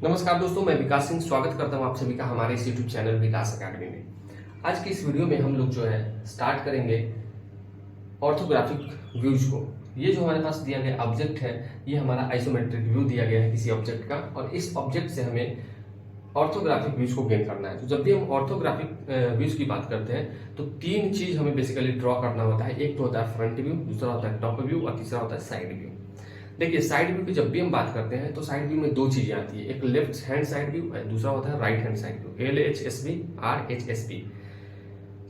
नमस्कार दोस्तों, मैं विकास सिंह स्वागत करता हूं आप सभी का हमारे इस यूट्यूब चैनल विकास अकेडमी में। आज की इस वीडियो में हम लोग जो है स्टार्ट करेंगे ऑर्थोग्राफिक व्यूज को। ये जो हमारे पास दिया गया ऑब्जेक्ट है, ये हमारा आइसोमेट्रिक व्यू दिया गया है किसी ऑब्जेक्ट का, और इस ऑब्जेक्ट से हमें ऑर्थोग्राफिक व्यूज को गेन करना है। तो जब भी हम ऑर्थोग्राफिक व्यूज की बात करते हैं तो तीन चीज हमें बेसिकली ड्रॉ करना होता है। एक तो होता है फ्रंट व्यू, दूसरा होता है टॉप व्यू और तीसरा होता है साइड व्यू। देखिए, साइड व्यू की जब भी हम बात करते हैं तो साइड व्यू में दो चीजें आती है, एक लेफ्ट हैंड साइड व्यू और दूसरा होता है right hand side view, LHSB RHSB।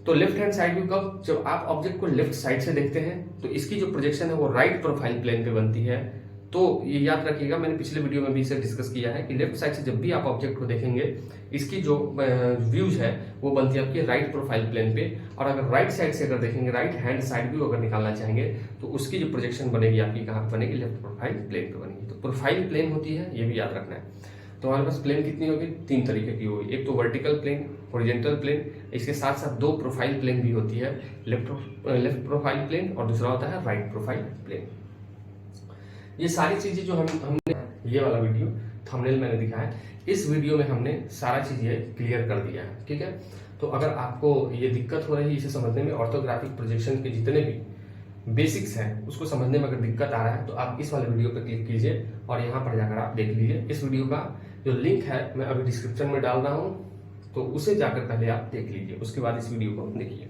तो लेफ्ट हैंड साइड व्यू कब, जब आप ऑब्जेक्ट को लेफ्ट साइड से देखते हैं तो इसकी जो प्रोजेक्शन है वो राइट प्रोफाइल प्लेन पे बनती है। तो ये याद रखिएगा, मैंने पिछले वीडियो में भी इसे डिस्कस किया है कि लेफ्ट साइड से जब भी आप ऑब्जेक्ट को देखेंगे इसकी जो व्यूज है वो बनती है आपकी राइट प्रोफाइल प्लेन पे। और अगर राइट साइड से अगर देखेंगे, राइट हैंड साइड व्यू अगर निकालना चाहेंगे तो उसकी जो प्रोजेक्शन बनेगी आपकी कहाँ पे बनेगी, लेफ्ट प्रोफाइल प्लेन पे बनेगी। तो प्रोफाइल प्लेन होती है, ये भी याद रखना है। तो हमारे पास प्लेन कितनी होगी, तीन तरीके की होगी। एक तो वर्टिकल प्लेन, हॉरिजॉन्टल प्लेन, इसके साथ साथ दो प्रोफाइल प्लेन भी होती है, लेफ्ट प्रोफाइल प्लेन और दूसरा होता है राइट प्रोफाइल प्लेन। ये सारी चीजें जो हमने ये वाला वीडियो थंबनेल मैंने दिखाया है, इस वीडियो में हमने सारा चीजें क्लियर कर दिया है, ठीक है। तो अगर आपको ये दिक्कत हो रही है इसे समझने में, ऑर्थोग्राफिक प्रोजेक्शन के जितने भी बेसिक्स हैं उसको समझने में अगर दिक्कत आ रहा है तो आप इस वाले वीडियो पर क्लिक कीजिए और यहाँ पर जाकर आप देख लीजिए। इस वीडियो का जो लिंक है मैं अभी डिस्क्रिप्शन में डाल रहा हूँ, तो उसे जाकर पहले आप देख लीजिए, उसके बाद इस वीडियो को देखिए।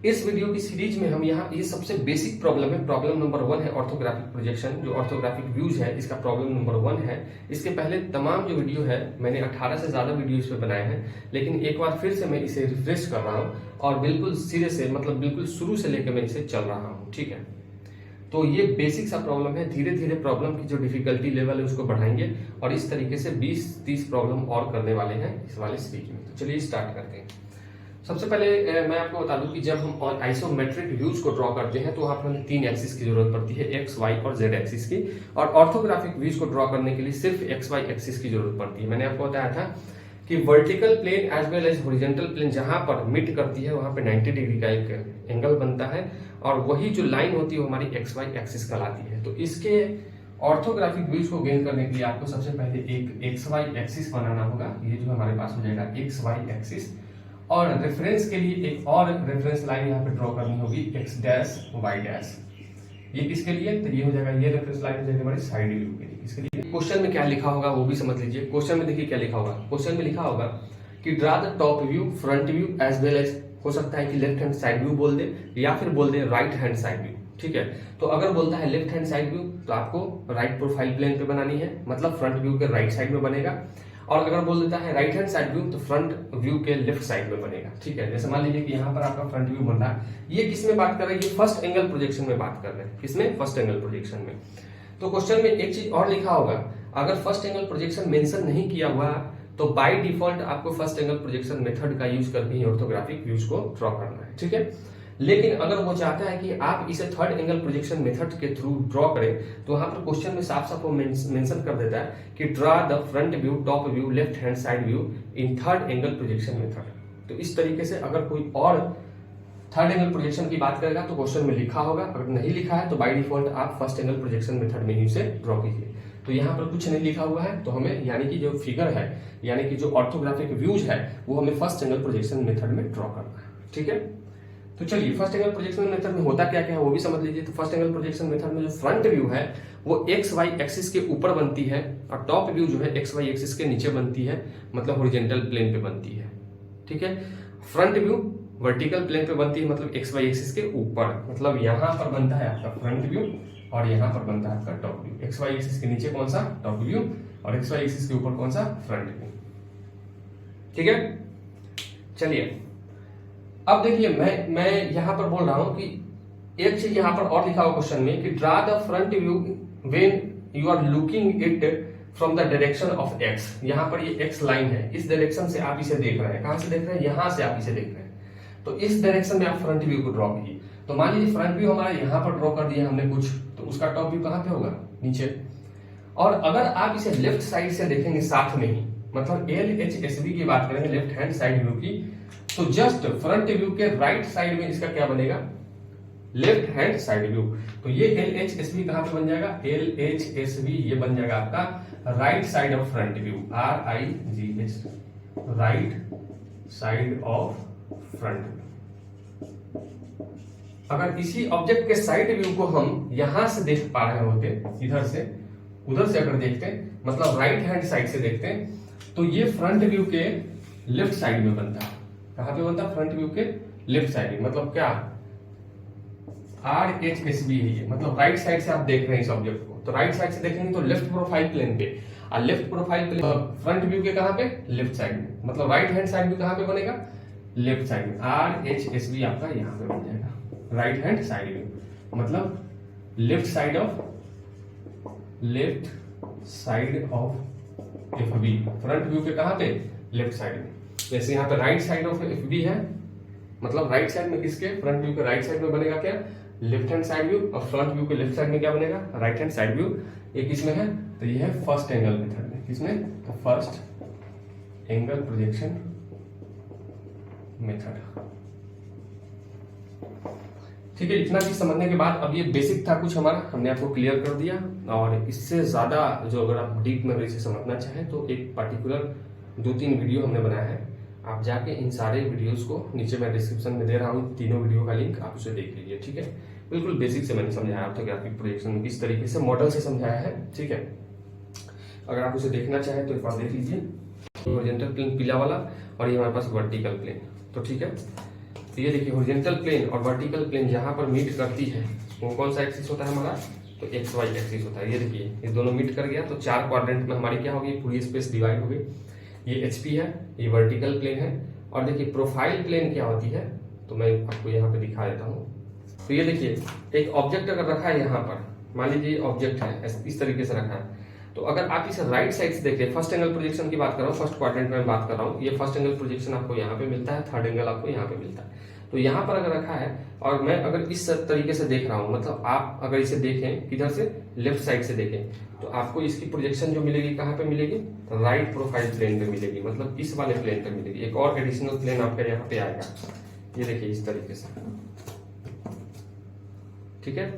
इस वीडियो की सीरीज में हम यहाँ ये सबसे बेसिक प्रॉब्लम है, प्रॉब्लम नंबर 1 है ऑर्थोग्राफिक प्रोजेक्शन, जो ऑर्थोग्राफिक व्यूज है इसका प्रॉब्लम नंबर 1 है। इसके पहले तमाम जो वीडियो है मैंने 18 से ज्यादा वीडियो इस पे बनाए हैं, लेकिन एक बार फिर से मैं इसे रिफ्रेश कर रहा हूँ और बिल्कुल सिरे से, मतलब बिल्कुल शुरू से लेकर मैं इसे चल रहा हूँ, ठीक है। तो ये बेसिक सा प्रॉब्लम है, धीरे धीरे प्रॉब्लम की जो डिफिकल्टी लेवल है उसको बढ़ाएंगे और इस तरीके से 20-30 प्रॉब्लम और करने वाले हैं इस वाले सीरीज में। तो चलिए स्टार्ट करते हैं। सबसे पहले मैं आपको बता दूं कि जब हम आइसोमेट्रिक व्यूज को ड्रॉ करते हैं तो वहां पर हमें तीन एक्सिस की जरूरत पड़ती है, एक्स, वाई और जेड एक्सिस की। और ऑर्थोग्राफिक व्यूज को ड्रॉ करने के लिए सिर्फ एक्स, वाई एक्सिस की जरूरत पड़ती है। मैंने आपको बताया था कि vertical plane as well as horizontal plane जहां पर मीट करती है वहां पर 90 डिग्री का एक एंगल बनता है, और वही जो लाइन होती है वो हमारी एक्स वाई एक्सिस कहलाती है। तो इसके ऑर्थोग्राफिक व्यूज को गेन करने के लिए आपको सबसे पहले एक एक्स वाई एक्सिस बनाना होगा। ये जो हमारे पास हो जाएगा एक्स वाई एक्सिस, और रेफरेंस के लिए एक और रेफरेंस लाइन यहाँ पे ड्रॉ करनी होगी, एक्स डैश वाई डैश। ये किसके लिए, तो ये हो जाएगा, ये रेफरेंस लाइन हो जाएगी हमारी साइड व्यू के लिए। इसके लिए क्वेश्चन में क्या लिखा होगा वो भी समझ लीजिए। क्वेश्चन में देखिए क्या लिखा होगा, क्वेश्चन में लिखा होगा कि draw the top view, front view as well as, हो सकता है कि लेफ्ट हैंड साइड व्यू बोल दे या फिर बोल दे राइट हैंड साइड व्यू, ठीक है। तो अगर बोलता है लेफ्ट हैंड साइड व्यू तो आपको राइट प्रोफाइल प्लेन पे बनानी है, मतलब फ्रंट व्यू के राइट साइड में बनेगा। और अगर बोल देता है राइट हैंड साइड व्यू तो फ्रंट व्यू के लेफ्ट साइड में बनेगा, ठीक है। जैसे मान लीजिए कि यहाँ पर आपका फ्रंट व्यू बन रहा है, ये किस में बात कर रहे हैं, ये फर्स्ट एंगल प्रोजेक्शन में बात कर रहे हैं, किसमें, फर्स्ट एंगल प्रोजेक्शन में। तो क्वेश्चन में एक चीज और लिखा होगा, अगर फर्स्ट एंगल प्रोजेक्शन मेंशन नहीं किया हुआ तो बाय डिफॉल्ट आपको फर्स्ट एंगल प्रोजेक्शन मेथड का यूज करके ही ऑर्थोग्राफिक व्यूज को ड्रॉ करना है, ठीक है। लेकिन अगर वो चाहता है कि आप इसे थर्ड एंगल प्रोजेक्शन मेथड के थ्रू ड्रॉ करें तो वहां पर क्वेश्चन में साफ साफ वो मेंशन कर देता है कि draw the front view, top view, left hand side view in third angle projection method. तो इस तरीके से अगर कोई और थर्ड एंगल प्रोजेक्शन की बात करेगा तो क्वेश्चन में लिखा होगा, अगर नहीं लिखा है तो बाय डिफॉल्ट आप फर्स्ट एंगल प्रोजेक्शन मेथड में ही उसे ड्रॉ कीजिए। तो यहाँ पर कुछ नहीं लिखा हुआ है, तो हमें यानी कि जो फिगर है, यानी कि जो ऑर्थोग्राफिक व्यूज है वो हमें फर्स्ट एंगल प्रोजेक्शन मेथड में ड्रॉ करना है, ठीक है। तो चलिए फर्स्ट एंगल प्रोजेक्शन मेथड में होता क्या क्या है वो भी समझ लीजिए। तो फर्स्ट एंगल प्रोजेक्शन मेथड में जो फ्रंट व्यू है वो एक्स वाई एक्सिस के ऊपर बनती है, और टॉप व्यू जो है एक्स वाई एक्सिस के नीचे बनती है, मतलब हॉरिजॉन्टल प्लेन पे बनती है, ठीक है। फ्रंट व्यू वर्टिकल प्लेन पे बनती है, मतलब एक्स वाई एक्सिस के ऊपर, मतलब यहाँ पर बनता है आपका फ्रंट व्यू और यहाँ पर बनता है आपका top view. X Y axis के नीचे कौन सा, टॉप व्यू, और एक्स वाई एक्सिस के ऊपर कौन सा, फ्रंट व्यू, ठीक है। चलिए अब देखिए मैं यहां पर बोल रहा हूं कि एक चीज यहां पर और लिखा हुआ क्वेश्चन में कि draw the front view when you are looking it from the direction of X. यहां पर ये एक्स लाइन है, इस डायरेक्शन से आप इसे देख रहे हैं, कहां से देख रहे हैं, यहां से आप इसे देख रहे हैं। तो इस डायरेक्शन में आप फ्रंट व्यू को ड्रॉ कीजिए। तो मान लीजिए फ्रंट व्यू हमारा यहां पर ड्रॉ कर दिया हमने कुछ, तो उसका टॉप व्यू कहां पे होगा, नीचे। और अगर आप इसे लेफ्ट साइड से देखेंगे साथ में ही, मतलब LHSB की बात करेंगे लेफ्ट हैंड साइड व्यू की, तो जस्ट फ्रंट व्यू के राइट साइड में इसका क्या बनेगा, लेफ्ट हैंड साइड व्यू। तो ये LHSV कहां पे बन जाएगा, LHSV ये बन जाएगा आपका right side of front view, RIGS, right side of front view. अगर इसी ऑब्जेक्ट के साइड व्यू को हम यहां से देख पा रहे होते, इधर से उधर से अगर देखते हैं, मतलब राइट हैंड साइड से देखते हैं, तो ये फ्रंट व्यू के लेफ्ट साइड में बनता है। कहां पे बनता है, फ्रंट व्यू के लेफ्ट साइड में, मतलब क्या RHSV है ये, मतलब राइट साइड से आप देख रहे हैं इस ऑब्जेक्ट को, तो राइट साइड से देखेंगे तो लेफ्ट प्रोफाइल प्लेन पे, और left profile plane front view के कहां पे, लेफ्ट साइड में, मतलब राइट हैंड साइड व्यू कहां पे बनेगा, लेफ्ट साइड में। RHSV आपका यहां पे बन जाएगा, राइट हैंड साइड व्यू, मतलब left side of FB, front view के कहां पे, लेफ्ट साइड में। जैसे यहाँ पे राइट साइड ऑफ FB है, मतलब राइट साइड में किसके, फ्रंट व्यू के राइट साइड में बनेगा क्या, लेफ्ट हैंड साइड व्यू, और फ्रंट व्यू के लेफ्ट साइड में क्या बनेगा, राइट हैंड साइड व्यू। ये किसमें है, तो ये है फर्स्ट एंगल मेथड में, किसमें, तो फर्स्ट एंगल प्रोजेक्शन मेथड। ठीक है, इतना चीज समझने के बाद अब ये बेसिक था कुछ हमारा, हमने आपको क्लियर कर दिया। और इससे ज्यादा जो अगर आप डीप में इसे समझना चाहें तो एक पर्टिकुलर 2-3 वीडियो हमने बनाया है, आप जाके इन सारे वीडियोस को नीचे मैं डिस्क्रिप्शन में दे रहा हूँ, तीनों वीडियो का लिंक, आप उसे देख लीजिए। ठीक है, बिल्कुल बेसिक से मैंने समझाया ऑर्थोग्राफिक प्रोजेक्शन किस तरीके से मॉडल से समझाया है। ठीक है, अगर आप उसे देखना चाहें तो एक बार देख लीजिए, हॉरिजॉन्टल प्लेन पीला वाला, और ये हमारे पास वर्टिकल प्लेन। तो ठीक है, तो ये देखिए हॉरिजॉन्टल प्लेन और वर्टिकल प्लेन जहां पर मीट करती है वो कौन सा एक्सिस होता है हमारा, तो XY एक्सिस होता है। ये देखिए ये दोनों मीट कर गया तो 4 क्वाड्रेंट में हमारी क्या होगी, पूरी स्पेस डिवाइड हो गई। ये HP है, ये वर्टिकल प्लेन है। और देखिए प्रोफाइल प्लेन क्या होती है, तो मैं आपको यहाँ पे दिखा देता हूँ। तो ये देखिए एक ऑब्जेक्ट अगर रखा है यहाँ पर, मान लीजिए ऑब्जेक्ट है इस तरीके से रखा है, तो अगर आप इसे राइट साइड से देखिए, फर्स्ट एंगल प्रोजेक्शन की बात कर रहा हूँ, फर्स्ट क्वाड्रेंट में बात कर रहा हूँ, ये फर्स्ट एंगल प्रोजेक्शन आपको यहाँ पे मिलता है, थर्ड एंगल आपको यहाँ पे मिलता है। तो यहाँ पर अगर रखा है और मैं अगर इस तरीके से देख रहा हूँ, मतलब आप अगर इसे देखें किधर से, लेफ्ट साइड से देखें, तो आपको इसकी प्रोजेक्शन जो मिलेगी कहाँ पे मिलेगी, राइट प्रोफाइल प्लेन पे मिलेगी, मतलब इस वाले प्लेन पे मिलेगी। एक और एडिशनल प्लेन आपका यहाँ पे आएगा, ये देखिए इस तरीके से। ठीक है,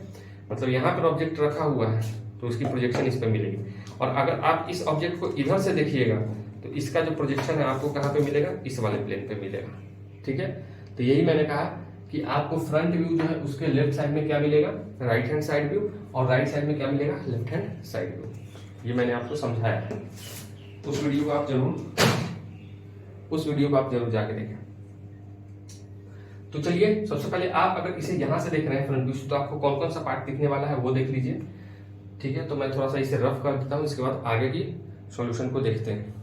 मतलब यहाँ पर ऑब्जेक्ट रखा हुआ है तो इसकी प्रोजेक्शन इस पे मिलेगी। और अगर आप इस ऑब्जेक्ट को इधर से देखिएगा तो इसका जो प्रोजेक्शन है आपको कहाँ पे मिलेगा, इस वाले प्लेन पे मिलेगा। ठीक है, तो यही मैंने कहा कि आपको फ्रंट व्यू जो है उसके लेफ्ट साइड में क्या मिलेगा, राइट हैंड साइड व्यू, और राइट साइड में क्या मिलेगा, लेफ्ट हैंड साइड व्यू। ये मैंने आपको समझाया है, उस वीडियो को आप जरूर जाके देखें। तो चलिए सबसे पहले आप अगर इसे यहां से देख रहे हैं फ्रंट व्यू से, तो आपको कौन कौन सा पार्ट दिखने वाला है वो देख लीजिए। ठीक है, तो मैं थोड़ा सा इसे रफ कर देता हूं, इसके बाद आगे की सॉल्यूशन को देखते हैं।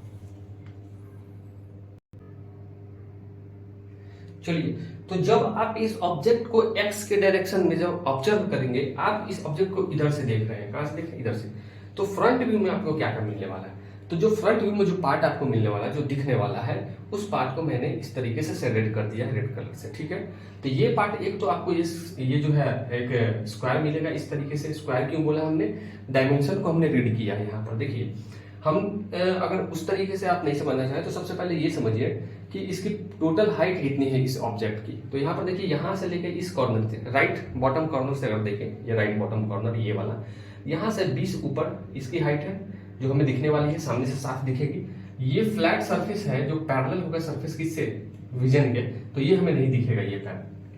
चलिए, तो जब आप इस ऑब्जेक्ट को x के डायरेक्शन में जब ऑब्जर्व करेंगे, आप इस ऑब्जेक्ट को इधर से देख रहे हैं, कहां से देख रहे हैं, इधर से, तो फ्रंट व्यू में आपको क्या क्या मिलने वाला है, तो जो फ्रंट व्यू में जो पार्ट आपको मिलने वाला है, जो दिखने वाला है, उस पार्ट को मैंने इस तरीके से सेलेक्ट कर दिया रेड कलर से। ठीक है, तो ये पार्ट एक तो आपको ये जो है एक स्क्वायर मिलेगा इस तरीके से। स्क्वायर क्यों बोला हमने, डायमेंशन को हमने रीड किया है यहाँ पर। देखिए हम अगर उस तरीके से आप नहीं समझना चाहें तो सबसे पहले ये समझिए कि इसकी टोटल हाइट कितनी है इस ऑब्जेक्ट की। तो यहाँ पर देखिए यहाँ से लेके इस कॉर्नर से, राइट बॉटम कॉर्नर से अगर देखें, ये राइट बॉटम कॉर्नर ये वाला, यहाँ से 20 ऊपर इसकी हाइट है जो हमें दिखने वाली है, सामने से साफ दिखेगी। ये फ्लैट सरफेस है जो पैरेलल होगा सरफेस किससे, विजन के, तो ये हमें नहीं दिखेगा।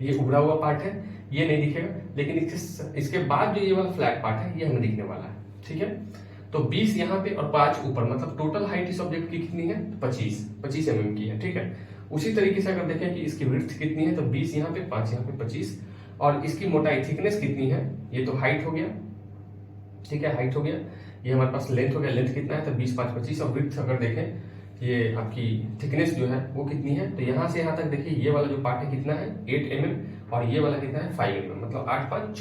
ये उभरा हुआ पार्ट है, ये नहीं दिखेगा, लेकिन इसके बाद जो ये वाला फ्लैट पार्ट है ये हमें दिखने वाला है। ठीक है, तो 20 यहाँ पे और 5 ऊपर, मतलब टोटल हाइट इस ऑब्जेक्ट की कितनी है, 25 mm की है। ठीक है, उसी तरीके से अगर देखें कि इसकी विड्थ कितनी है, तो 20 यहाँ पे, 5 यहाँ पे, 25, और इसकी मोटाई थिकनेस कितनी है, ये तो हाइट हो गया। ठीक है, हाइट हो गया, ये हमारे पास लेंथ हो गया, लेंथ कितना है, तो 20, 5, 25, और विड्थ अगर देखें ये आपकी थिकनेस जो है वो कितनी है, तो यहाँ से यहाँ तक देखिए ये वाला जो पार्ट है कितना है, 8 mm, और ये वाला कितना है, 5 mm, मतलब 8, 5,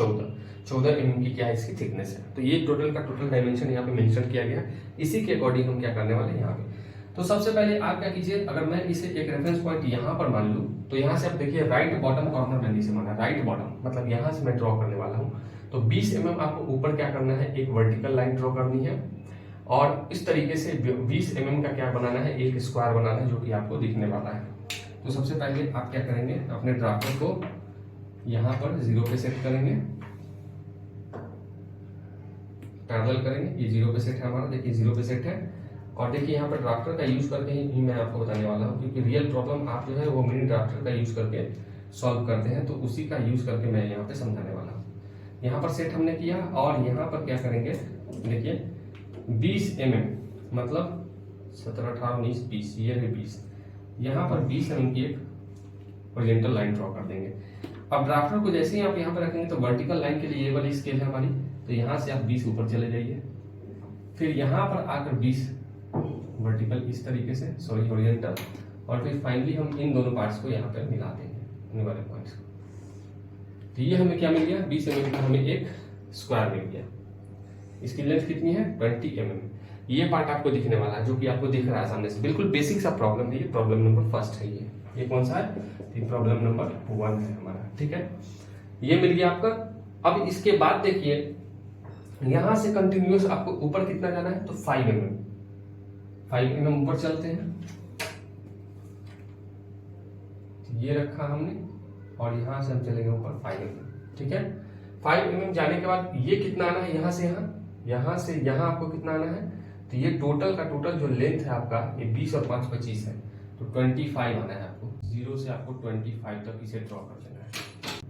14 mm की क्या है इसकी थिकनेस है। तो ये टोटल का टोटल डायमेंशन यहाँ पे मेंशन किया गया। इसी के अकॉर्डिंग हम क्या करने वाले हैं यहाँ पे, तो सबसे पहले आप क्या कीजिए, अगर मैं इसे एक रेफरेंस पॉइंट यहाँ पर मान लूँ, तो यहाँ से आप देखिए राइट बॉटम कॉर्नर मैंने इसे माना, राइट बॉटम मतलब यहाँ से मैं ड्रॉ करने वाला हूँ। तो 20 mm आपको ऊपर क्या करना है, एक वर्टिकल लाइन ड्रॉ करनी है, और इस तरीके से 20 mm का क्या बनाना है, एक स्क्वायर बनाना है जो कि आपको दिखने वाला है। तो सबसे पहले आप क्या करेंगे, अपने ड्राफ्टर को यहाँ पर 0 पे सेट करेंगे, पैरेलल करेंगे, ये 0 पे सेट है हमारा, देखिए 0 पे सेट है। और देखिए यहाँ पर ड्राफ्टर का यूज करके ही मैं आपको बताने वाला हूँ, क्योंकि रियल प्रॉब्लम आप जो है वो मिनी ड्राफ्टर का यूज करके सॉल्व करते हैं, तो उसी का यूज करके मैं यहाँ पे समझाने वाला हूँ। यहाँ पर सेट हमने किया और यहाँ पर क्या करेंगे, देखिए 20 mm मतलब 17, 18, 19, 20, ये है 20, यहाँ पर 20 mm की एक हॉरिजॉन्टल लाइन ड्रॉ कर देंगे। अब ड्राफ्टर को जैसे ही आप यहाँ पर रखेंगे तो वर्टिकल लाइन के लिए ये वाली स्केल है हमारी, तो यहाँ से आप 20 ऊपर चले जाइए, फिर यहाँ पर आकर 20 वर्टिकल इस तरीके से, सॉरी हॉरिजॉन्टल, और फिर फाइनली हम इन दोनों पार्ट्स को यहाँ पर मिला देंगे, इन वाले पॉइंट्स को। तो ये हमें क्या मिल गया, 20 mm का हमें एक स्क्वायर मिल गया। इसकी लेंथ कितनी है, 20 mm। ये पार्ट आपको दिखने वाला है, जो कि आपको दिख रहा है सामने से, बिल्कुल बेसिक सा प्रॉब्लम है ये, प्रॉब्लम नंबर फर्स्ट है ये कौन सा है, ये प्रॉब्लम नंबर 1 है हमारा, ठीक है। ये मिल गया आपका। अब इसके बाद देखिए यहां से कंटिन्यूअस आपको ऊपर कितना जाना है, तो 5 mm ऊपर चलते हैं, ये रखा हमने, और यहां से हम चलेंगे ऊपर 5 mm, ठीक है। 5 mm जाने के बाद ये कितना आना है, यहां से यहां से यहां आपको कितना आना है, तो ये टोटल का टोटल जो लेंथ है आपका, ये 20 और 5, 25 है, तो 25 आना है आपको। 0 से आपको 25 तक इसे ड्रॉ कर देना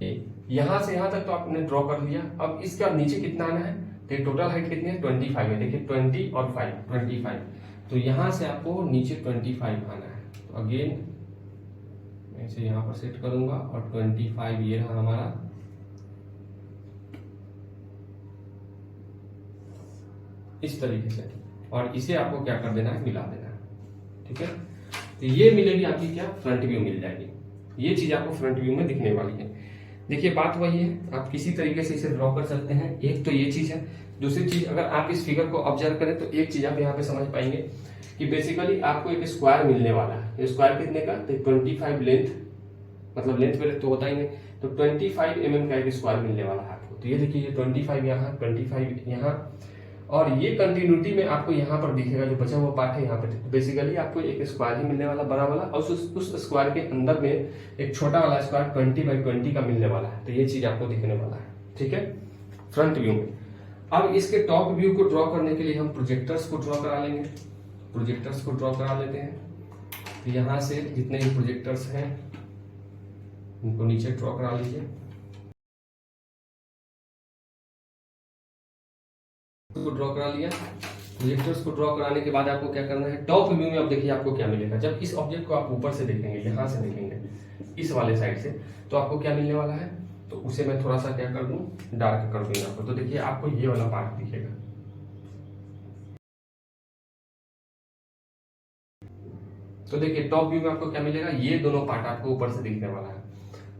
है। यहां से यहां तक तो आपने ड्रॉ कर लिया। अब इसके बाद नीचे कितना आना है, तो टोटल हाइट कितनी है, 25 है, देखिए 20 और 5, 25, तो यहां से आपको नीचे 25 आना है। तो अगेन मैं इसे यहां पर सेट करूंगा, और 25 ये रहा हमारा, इस तरीके से, और इसे आपको क्या कर देना है, मिला देना है, ठीक है। तो ये मिलेगी आपकी क्या, फ्रंट व्यू मिल जाएगी। ये चीज आपको फ्रंट व्यू में दिखने वाली है। देखिए बात वही है, आप किसी तरीके से इसे ड्रॉ कर सकते हैं। एक तो ये चीज है, दूसरी चीज अगर आप इस फिगर को ऑब्जर्व करें तो एक चीज आप यहाँ पे समझ पाएंगे कि बेसिकली आपको एक स्क्वायर मिलने वाला है। स्क्वायर कितने का, तो 25 लेंथ, मतलब लेंथ पे तो होता ही नहीं, तो 25 mm का एक स्क्वायर मिलने वाला है आपको। तो ये देखिए, ये 25 यहाँ, 25 यहाँ, और ये कंटिन्यूटी में आपको यहाँ पर दिखेगा जो बचा हुआ पार्ट है यहाँ पे। तो बेसिकली आपको एक स्क्वायर ही मिलने वाला बड़ा वाला, और उस स्क्वायर के अंदर में एक छोटा वाला स्क्वायर 20 by 20 का मिलने वाला है। तो ये चीज आपको दिखने वाला है, ठीक है, फ्रंट व्यू में। अब इसके टॉप व्यू को ड्रॉ करने के लिए हम प्रोजेक्टर्स को ड्रॉ करा लेंगे। प्रोजेक्टर्स को ड्रॉ करा लेते हैं। तो यहाँ से जितने भी प्रोजेक्टर्स हैं उनको नीचे ड्रॉ करा लीजिए। को ड्रॉ करा लिया। प्रोजेक्टर्स को ड्रॉ कराने के बाद आपको क्या करना है, टॉप व्यू में अब देखिए आपको क्या मिलेगा। जब इस ऑब्जेक्ट को आप ऊपर से देखेंगे, यहाँ से देखेंगे इस वाले साइड से, तो आपको क्या मिलने वाला है, तो उसे मैं थोड़ा सा क्या कर दूं, डार्क कर दूंगा आपको। तो देखिए आपको ये वाला पार्ट दिखेगा। तो देखिए टॉप व्यू में आपको क्या मिलेगा, ये दोनों पार्ट आपको ऊपर से दिखने वाला है।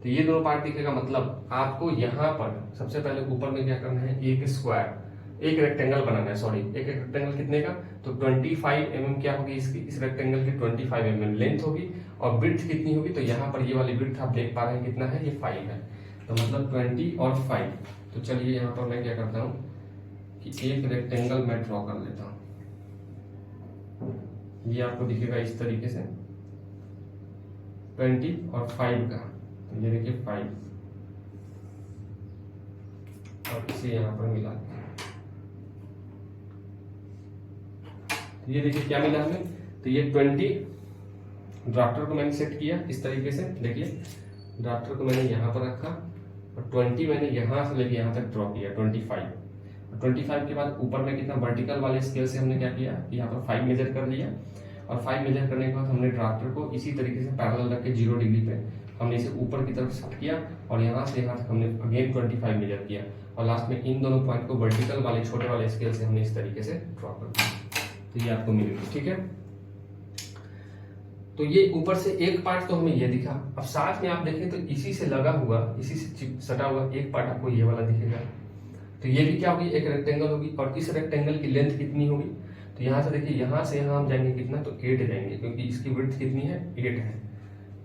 तो ये दोनों पार्ट दिखेगा, मतलब आपको यहाँ पर सबसे पहले ऊपर में क्या करना है, एक स्क्वायर, एक रेक्टेंगल बनाना है। सॉरी, एक रेक्टेंगल कितने का, तो 25 mm क्या होगी इसकी, इस रेक्टेंगल की 25 mm लेंथ होगी, और ब्रिथ कितनी होगी, तो यहाँ पर ये वाली ब्रिथ आप देख पा रहे हैं कितना है, ये 5 है। तो मतलब 20 और 5। तो चलिए यहाँ पर मैं क्या करता हूँ कि एक रेक्टेंगल मैं ड्रॉ कर लेता हूँ। ये आपको दिखेगा इस तरीके से 20 और 5 का। तो ये देखिए 5, और इसे यहाँ पर मिला दें। ये देखिए क्या मिला हमें, तो ये 20 ड्राफ्टर को मैंने सेट किया इस तरीके से। देखिए ड्राफ्टर को मैंने यहाँ पर रखा, और 20 मैंने यहाँ से लेके यहाँ तक ड्रॉ किया 25। 25 के बाद ऊपर में कितना, वर्टिकल वाले स्केल से हमने क्या किया, यहाँ पर 5 मेजर कर लिया, और 5 मेजर करने के बाद हमने ड्राफ्टर को इसी तरीके से पैरेलल रख के 0 डिग्री पे हमने इसे ऊपर की तरफ शिफ्ट किया, और यहाँ से यहाँ तक हमने अगेन 25 मेजर किया, और लास्ट में इन दोनों पॉइंट को वर्टिकल वाले छोटे वाले स्केल से हमने इस तरीके से ड्रॉ कर दिया। तो ये आपको मिलेगी, ठीक है। तो ये ऊपर से एक पार्ट तो हमें ये दिखा। अब साथ में आप देखें तो इसी से लगा हुआ, इसी से सटा हुआ एक पार्ट आपको ये वाला दिखेगा। तो ये भी क्या होगी, एक रेक्टेंगल होगी, और इस रेक्टेंगल की लेंथ कितनी होगी, तो यहाँ से देखिए, यहाँ से यहाँ हम जाएंगे कितना, तो 8 जाएंगे, क्योंकि इसकी विड्थ कितनी है, 8 है।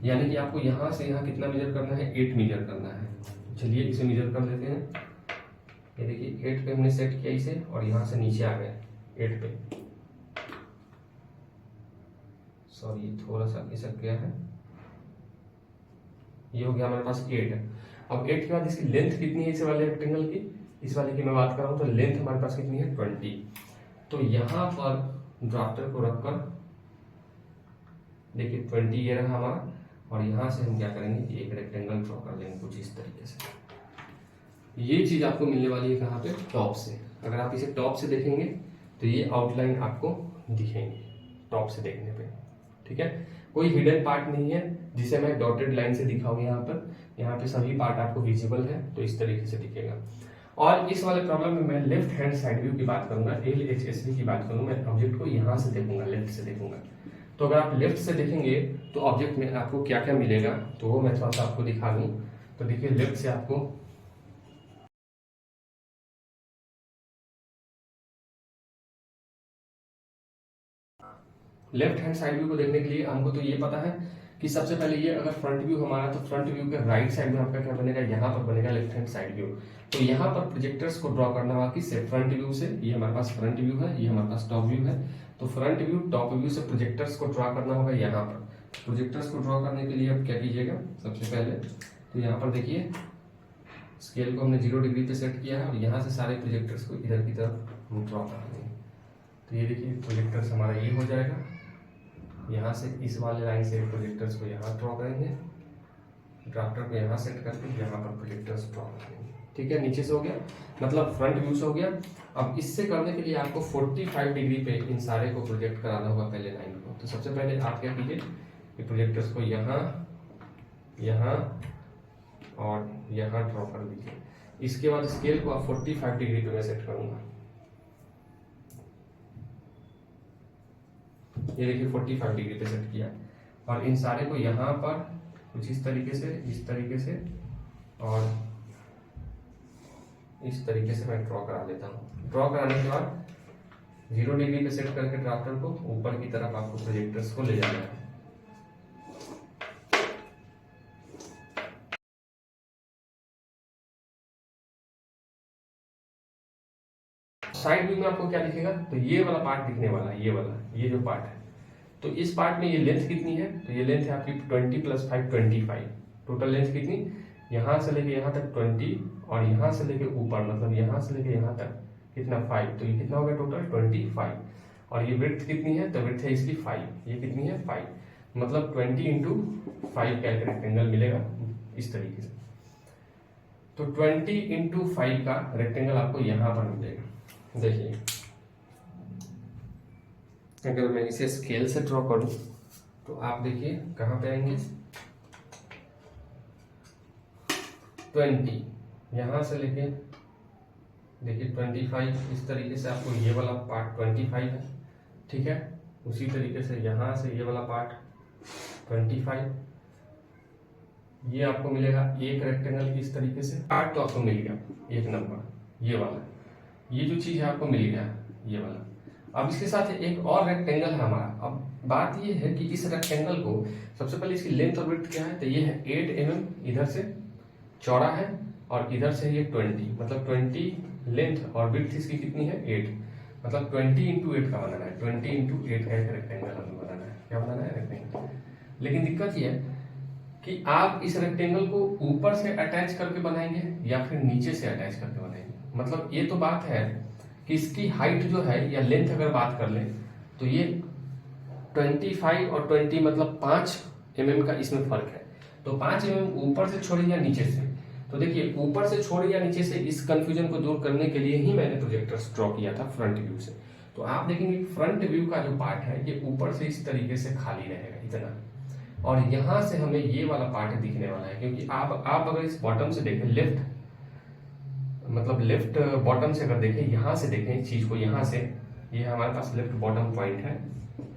यानी कि आपको यहाँ से यहाँ कितना मेजर करना है, 8 मेजर करना है। चलिए इसे मेजर कर लेते हैं। ये देखिए 8 पे हमने सेट किया इसे, और यहाँ से नीचे आ गए 8 पे। सॉरी थोड़ा सा खिसक गया है, ये हो गया हमारे पास 8 है। अब 8 के बाद इसकी लेंथ कितनी है इस वाले रेक्टेंगल की, इस वाले की मैं बात कर रहा हूँ, तो लेंथ हमारे पास कितनी है 20। तो यहाँ पर ड्राफ्टर को रखकर देखिए 20 ये रहा हमारा, और यहाँ से हम क्या करेंगे, एक रेक्टेंगल ड्रॉ कर लेंगे कुछ इस तरीके से। ये चीज आपको मिलने वाली है कहाँ पे, टॉप से। अगर आप इसे टॉप से देखेंगे तो ये आउटलाइन आपको दिखेंगे टॉप से देखने पे, ठीक है। कोई हिडन पार्ट नहीं है जिसे मैं डॉटेड लाइन से दिखाऊं यहाँ पे सभी पार्ट आपको विजिबल है, तो इस तरीके से दिखेगा। और इस वाले प्रॉब्लम में मैं लेफ्ट हैंड साइड व्यू की बात करूंगा, LHSV की बात करूंगा, मैं ऑब्जेक्ट को यहाँ से देखूंगा, लेफ्ट से देखूंगा। तो अगर आप लेफ्ट से देखेंगे तो ऑब्जेक्ट में आपको क्या क्या मिलेगा, तो वो मैं थोड़ा सा आपको दिखा दूं। तो देखिए लेफ्ट से आपको लेफ्ट हैंड साइड व्यू को देखने के लिए हमको तो ये पता है कि सबसे पहले ये अगर फ्रंट व्यू हमारा, तो फ्रंट व्यू के राइट साइड में आपका क्या बनेगा, यहाँ पर बनेगा लेफ्ट हैंड साइड व्यू। तो यहाँ पर प्रोजेक्टर्स को ड्रॉ करना होगा किससे, फ्रंट व्यू से। ये हमारे पास फ्रंट व्यू है, ये हमारे पास टॉप व्यू है। तो फ्रंट व्यू टॉप व्यू से प्रोजेक्टर्स को ड्रॉ करना होगा यहाँ पर। प्रोजेक्टर्स को ड्रॉ करने के लिए आप क्या कीजिएगा, सबसे पहले तो यहाँ पर देखिए स्केल को हमने 0 डिग्री पे सेट किया है, और यहाँ से सारे प्रोजेक्टर्स को इधर की तरफ हम ड्रॉ कर देंगे। तो ये देखिए प्रोजेक्टर्स हमारा ये हो जाएगा। यहाँ से इस वाले लाइन से प्रोजेक्टर्स को यहाँ ड्रॉ करेंगे, ड्राफ्टर को यहाँ सेट करके यहाँ पर प्रोजेक्टर्स ड्रॉ करेंगे, ठीक है। नीचे से हो गया, मतलब फ्रंट व्यू से हो गया। अब इससे करने के लिए आपको 45 डिग्री पे इन सारे को प्रोजेक्ट कराना होगा पहले लाइन को। तो सबसे पहले आप क्या कीजिए कि प्रोजेक्टर्स को यहाँ, यहाँ और यहाँ ड्रॉ कर दीजिए। इसके बाद स्केल को आप 45 डिग्री पे मैं सेट करूंगा। ये देखिए 45 डिग्री पे सेट किया, और इन सारे को यहाँ पर कुछ इस तरीके से और इस तरीके से मैं ड्रॉ करा लेता हूँ। ड्रॉ कराने के बाद 0 डिग्री पे सेट करके ड्राफ्टर को ऊपर की तरफ आपको प्रोजेक्टर्स को ले जाना है। साइड व्यू में आपको क्या दिखेगा, तो ये वाला पार्ट दिखने वाला है, ये जो पार्ट है। तो इस पार्ट में ये लेंथ कितनी है, तो ये लेंथ है आपकी 20 + 5 25। टोटल लेंथ कितनी, यहाँ से लेके यहाँ तक 20, और यहाँ से लेके ऊपर मतलब यहाँ से लेके यहाँ तक कितना 5। तो ये कितना हो गया टोटल 25। और ये विड्थ कितनी है, तो विड्थ है इसकी 5। ये कितनी है 5, मतलब 20 × 5 का एक रेक्टेंगल मिलेगा इस तरीके से। तो 20 × 5 का रेक्टेंगल आपको यहाँ पर मिलेगा। देखिए अगर मैं इसे स्केल से ड्रॉ करूं तो आप देखिए कहाँ पे आएंगे, 20 यहाँ से लेके देखिए 25 इस तरीके से आपको ये वाला पार्ट 25 है, ठीक है। उसी तरीके से यहाँ से ये वाला पार्ट 25, ये आपको मिलेगा एक रेक्टेंगल की इस तरीके से। पार्ट तो आपको मिल गया एक नंबर, ये वाला, ये जो चीज है आपको मिल गया ये वाला। अब इसके साथ एक और रेक्टेंगल है हमारा। अब बात ये है कि इस रेक्टेंगल को सबसे पहले इसकी लेंथ और विड्थ क्या है, तो ये है 8 mm इधर से चौड़ा है, और इधर से ये 20, मतलब 20 लेंथ, और विड्थ इसकी कितनी है 8, मतलब 20 × 8 का बनाना है। 20 × 8 का एक रेक्टेंगल हमें बनाना है। क्या बनाना है, रेक्टेंगल। लेकिन दिक्कत ये है कि आप इस रेक्टेंगल को ऊपर से अटैच करके बनाएंगे या फिर नीचे से अटैच करके बनाएंगे। मतलब ये तो बात है कि इसकी हाइट जो है या लेंथ अगर बात कर लें तो ये 25 और 20 मतलब 5 mm का इसमें फर्क है। तो 5 mm ऊपर से छोड़े या नीचे से, तो देखिए ऊपर से छोड़े या नीचे से, इस कंफ्यूजन को दूर करने के लिए ही मैंने प्रोजेक्टर्स ड्रॉ किया था फ्रंट व्यू से। तो आप देखेंगे फ्रंट व्यू का जो पार्ट है ये ऊपर से इस तरीके से खाली रहेगा इतना, और यहाँ से हमें ये वाला पार्ट दिखने वाला है। क्योंकि आप अगर इस बॉटम से देखें, लेफ्ट बॉटम से अगर देखें, यहाँ से देखें इस चीज को, यहाँ से ये हमारे पास लेफ्ट बॉटम पॉइंट है।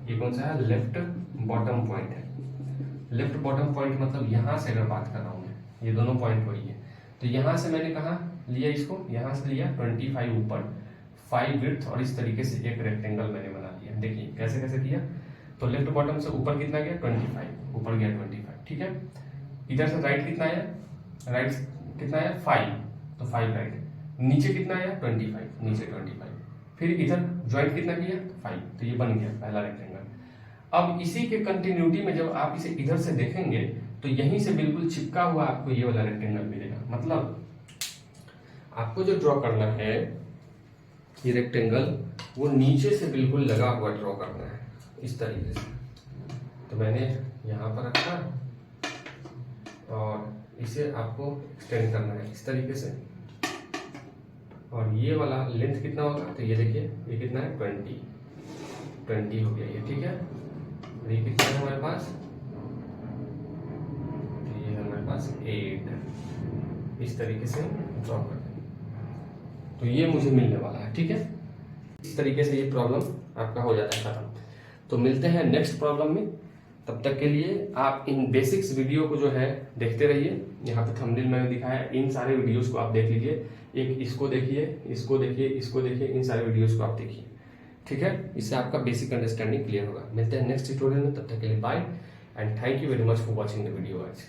ये कौन सा है, लेफ्ट बॉटम पॉइंट है। लेफ्ट बॉटम पॉइंट मतलब यहाँ से अगर बात कर रहा हूँ मैं, ये दोनों पॉइंट वही है। तो यहाँ से मैंने कहा लिया इसको, यहाँ से लिया 25 ऊपर, 5 विड्थ, और इस तरीके से एक रेक्टेंगल मैंने बना लिया। देखिए कैसे कैसे किया, तो लेफ्ट बॉटम से ऊपर कितना गया 25, ऊपर गया 25, ठीक है। इधर से राइट कितना आया, राइट कितना आया 5, तो 5 राइट, नीचे कितना आया 25, नीचे 25, फिर इधर ज्वाइंट कितना किया 5, तो ये बन गया पहला रेक्टेंगल। अब इसी के कंटिन्यूटी में जब आप इसे इधर से देखेंगे तो यहीं से बिल्कुल चिपका हुआ आपको ये वाला रेक्टेंगल मिलेगा। मतलब आपको जो ड्रॉ करना है ये रेक्टेंगल, वो नीचे से बिल्कुल लगा हुआ ड्रॉ करना है इस तरीके से। तो मैंने यहाँ पर रखा और इसे आपको एक्सटेंड करना है इस तरीके से। और ये वाला लेंथ कितना होगा, तो ये देखिए ये कितना है 20 हो गया ये, ठीक है। और ये कितना है हमारे पास, तो ये हमारे पास 8। इस तरीके से ड्रॉ कर दें तो ये मुझे मिलने वाला है, ठीक है। इस तरीके से ये प्रॉब्लम आपका हो जाता है खत्म। तो मिलते हैं नेक्स्ट प्रॉब्लम में, तब तक के लिए आप इन बेसिक्स वीडियो को जो है देखते रहिए। यहाँ पे थंबनेल में दिखाया है, इन सारे वीडियोस को आप देख लीजिए। एक इसको देखिए, इसको देखिए, इसको देखिए, इन सारे वीडियोस को आप देखिए, ठीक है। इससे आपका बेसिक अंडरस्टैंडिंग क्लियर होगा। मिलते हैं नेक्स्ट ट्यूटोरियल में, तब तक के लिए bye and thank you very much for watching the video आज।